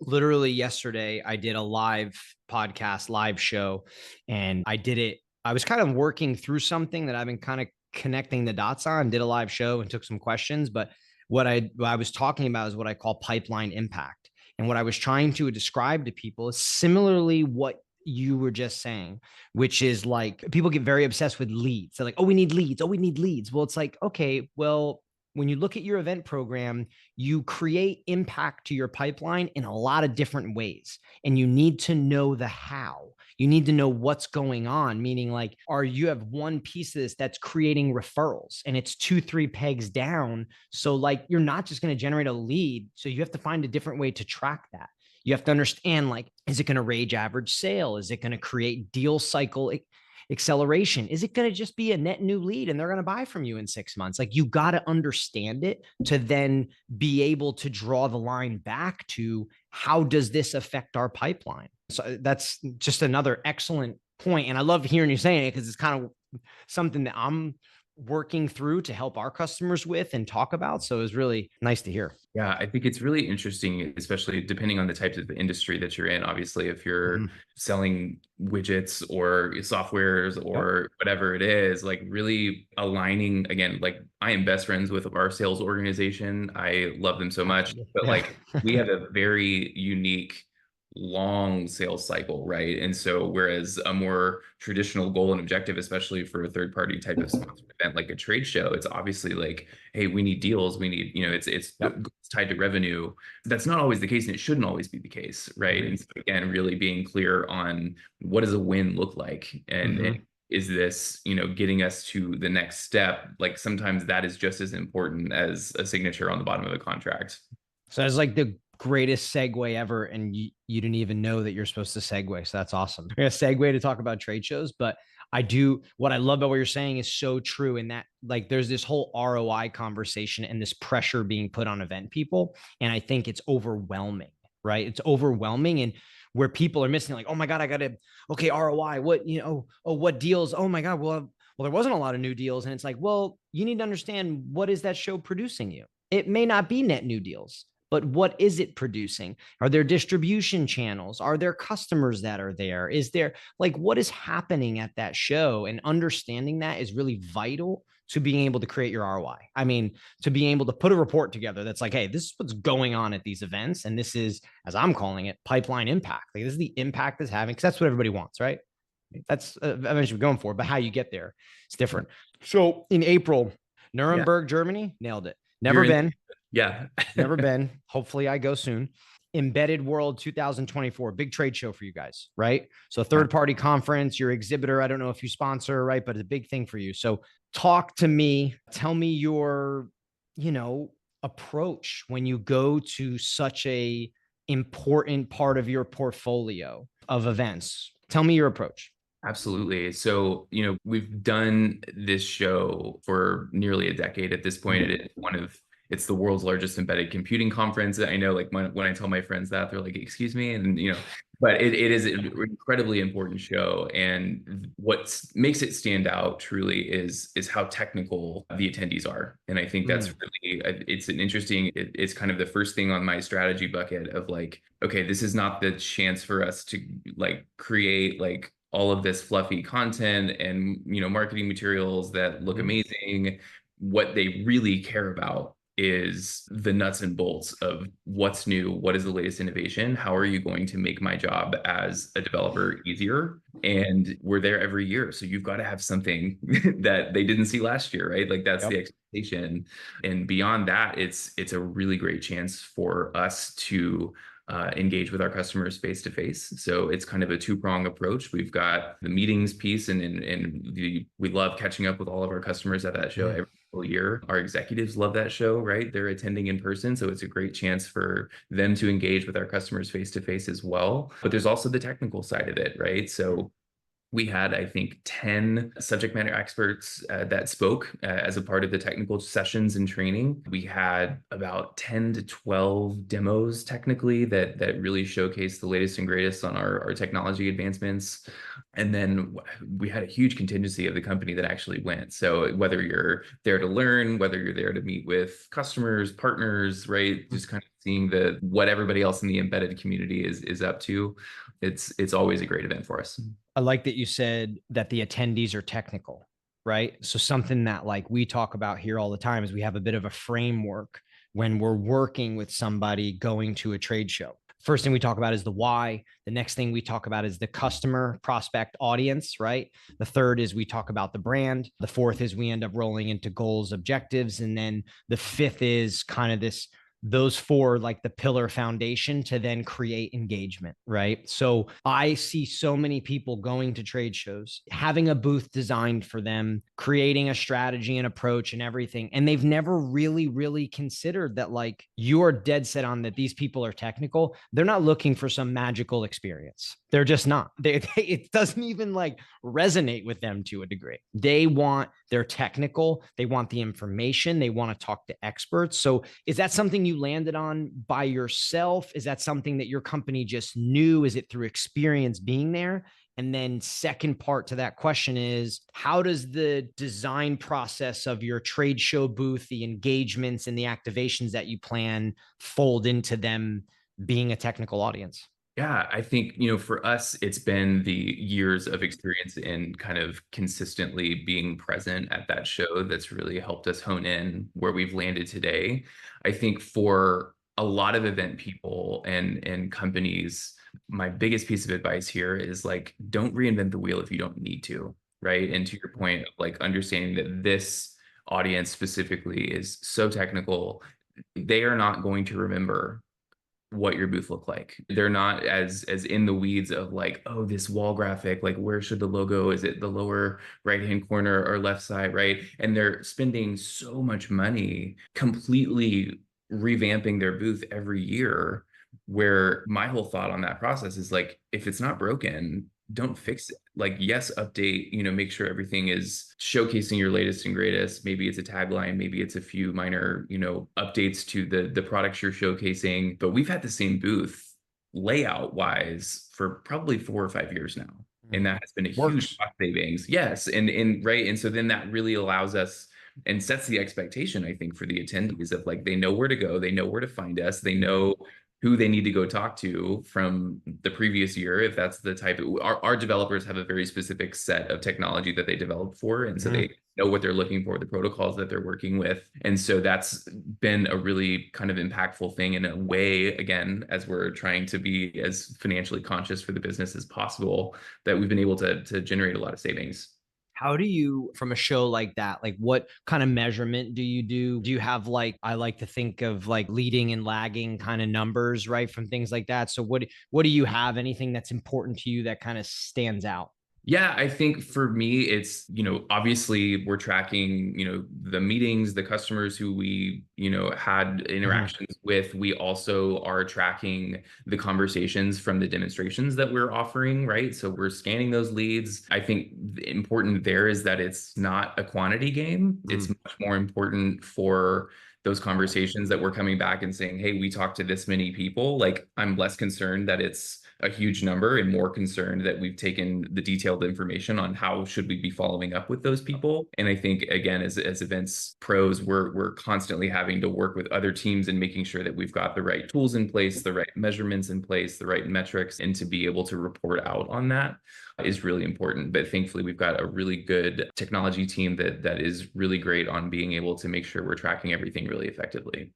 Literally yesterday, I did a live podcast, live show, and I did it. I was kind of working through something that I've been kind of connecting the dots on, did a live show and took some questions. But what I was talking about is what I call pipeline impact. And what I was trying to describe to people is similarly what you were just saying, which is like people get very obsessed with leads. They're like, oh, we need leads. Oh, we need leads. Well, it's like, okay, well, when you look at your event program, you create impact to your pipeline in a lot of different ways. And you need to know the how. You need to know what's going on, meaning like, are you have one piece of this that's creating referrals and it's 2, 3 pegs down. So like, you're not just going to generate a lead. So you have to find a different way to track that. You have to understand, like, is it going to raise average sale? Is it going to create deal cycle acceleration? Is it going to just be a net new lead and they're going to buy from you in 6 months? Like, you got to understand it to then be able to draw the line back to how does this affect our pipeline? So that's just another excellent point. And I love hearing you saying it because it's kind of something that I'm working through to help our customers with and talk about. So it was really nice to hear. Yeah, I think it's really interesting, especially depending on the types of industry that you're in. Obviously, if you're Mhm. selling widgets or softwares Yep. or whatever it is, like really aligning again, like I am best friends with our sales organization. I love them so much, but Yeah. like we have a very unique long sales cycle, right? And so whereas a more traditional goal and objective, especially for a third party type of sponsored event like a trade show, it's obviously like, hey, we need deals, we need, it's Yep. tied to revenue. That's not always the case, and it shouldn't always be the case, right? And Agreed. so again, really being clear on what does a win look like, and Mhm. is this, getting us to the next step? Like sometimes that is just as important as a signature on the bottom of a contract. So it's like the greatest segue ever. And you didn't even know that you're supposed to segue. So that's awesome. We're going to segue to talk about trade shows. But what I love about what you're saying is so true in that, like, there's this whole ROI conversation and this pressure being put on event people. And I think it's overwhelming, right? It's overwhelming. And where people are missing, like, oh my God, I got to, okay, ROI, what deals? Oh my God, well, there wasn't a lot of new deals. And it's like, well, you need to understand, what is that show producing you? It may not be net new deals, but what is it producing? Are there distribution channels? Are there customers that are there? Is there, like, what is happening at that show? And understanding that is really vital to being able to create your ROI. I mean, to being able to put a report together that's like, hey, this is what's going on at these events. And this is, as I'm calling it, pipeline impact. Like, this is the impact it's having, because that's what everybody wants, right? That's eventually going for, but how you get there, it's different. So in April, Yeah, Nuremberg, Germany, nailed it. you're Never in. been. Yeah. Never been. Hopefully, I go soon. Embedded World 2024, big trade show for you guys, right? So, Yeah. third party conference, your exhibitor. I don't know if you sponsor, right? But it's a big thing for you. So, talk to me. Tell me your, you know, approach when you go to such a important part of your portfolio of events. Tell me your approach. Absolutely. So, we've done this show for nearly a decade at this point. It is it's the world's largest embedded computing conference. I know, like, when I tell my friends that, they're like, excuse me. And, but it is an incredibly important show. And what makes it stand out truly is how technical the attendees are. And I think that's Mm, really, it's an interesting, it's kind of the first thing on my strategy bucket of like, okay, this is not the chance for us to like create like all of this fluffy content and marketing materials that look mm, amazing. What they really care about is the nuts and bolts of what's new, what is the latest innovation, how are you going to make my job as a developer easier. And we're there every year, so you've got to have something that they didn't see last year, right? Like that's the yep. expectation. And beyond that, it's a really great chance for us to engage with our customers face to face. So it's kind of a two-prong approach. We've got the meetings piece, and we love catching up with all of our customers at that show Mm, every single year. Our executives love that show, right? They're attending in person, so it's a great chance for them to engage with our customers face to face as well. But there's also the technical side of it, right? So We had, I think, 10 subject matter experts that spoke as a part of the technical sessions and training. We had about 10 to 12 demos technically that really showcased the latest and greatest on our technology advancements. And then we had a huge contingency of the company that actually went. So whether you're there to learn, whether you're there to meet with customers, partners, right? Just kind of seeing what everybody else in the embedded community is up to. It's always a great event for us. I like that you said that the attendees are technical, right? So something that like we talk about here all the time is we have a bit of a framework when we're working with somebody going to a trade show. First thing we talk about is the why. The next thing we talk about is the customer, prospect, audience, right? The third is we talk about the brand. The fourth is we end up rolling into goals, objectives. And then the fifth is kind of those four, like the pillar foundation to then create engagement, right? So I see so many people going to trade shows, having a booth designed for them, creating a strategy and approach and everything. And they've never really considered that, like, you are dead set on that these people are technical. They're not looking for some magical experience. They're just not. It doesn't even like resonate with them to a degree. They're technical. They want the information. They want to talk to experts. So is that something you landed on by yourself? Is that something that your company just knew? Is it through experience being there? And then second part to that question is, how does the design process of your trade show booth, the engagements and the activations that you plan fold into them being a technical audience? Yeah, I think, for us, it's been the years of experience in kind of consistently being present at that show that's really helped us hone in where we've landed today. I think for a lot of event people and companies, my biggest piece of advice here is like, don't reinvent the wheel if you don't need to, right? And to your point of like understanding that this audience specifically is so technical, they are not going to remember what your booth looked like. They're not as in the weeds of like, oh, this wall graphic, like where should the logo? Is it the lower right-hand corner or left side, right? And they're spending so much money completely revamping their booth every year, where my whole thought on that process is like, if it's not broken, don't fix it. Like, yes, update, make sure everything is showcasing your latest and greatest. Maybe it's a tagline, maybe it's a few minor, updates to the products you're showcasing. But we've had the same booth layout wise for probably 4 or 5 years now. And that has been a huge cost savings. Yes. And right. And so then that really allows us and sets the expectation, I think, for the attendees of like, they know where to go, they know where to find us, they know who they need to go talk to from the previous year, if that's the type of, our developers have a very specific set of technology that they develop for. And so they know what they're looking for, the protocols that they're working with. And so that's been a really kind of impactful thing in a way, again, as we're trying to be as financially conscious for the business as possible, that we've been able to generate a lot of savings. How do you, from a show like that, like what kind of measurement do you do? Do you have like, I like to think of like leading and lagging kind of numbers, right? From things like that. So what do you have? Anything that's important to you that kind of stands out? Yeah, I think for me, it's, obviously we're tracking, the meetings, the customers who we, had interactions with. We also are tracking the conversations from the demonstrations that we're offering, right? So we're scanning those leads. I think important there is that it's not a quantity game. It's much more important for those conversations that we're coming back and saying, hey, we talked to this many people. Like, I'm less concerned that it's a huge number and more concerned that we've taken the detailed information on how should we be following up with those people. And I think, again, as events pros, we're constantly having to work with other teams and making sure that we've got the right tools in place, the right measurements in place, the right metrics, and to be able to report out on that is really important. But thankfully, we've got a really good technology team that is really great on being able to make sure we're tracking everything really effectively.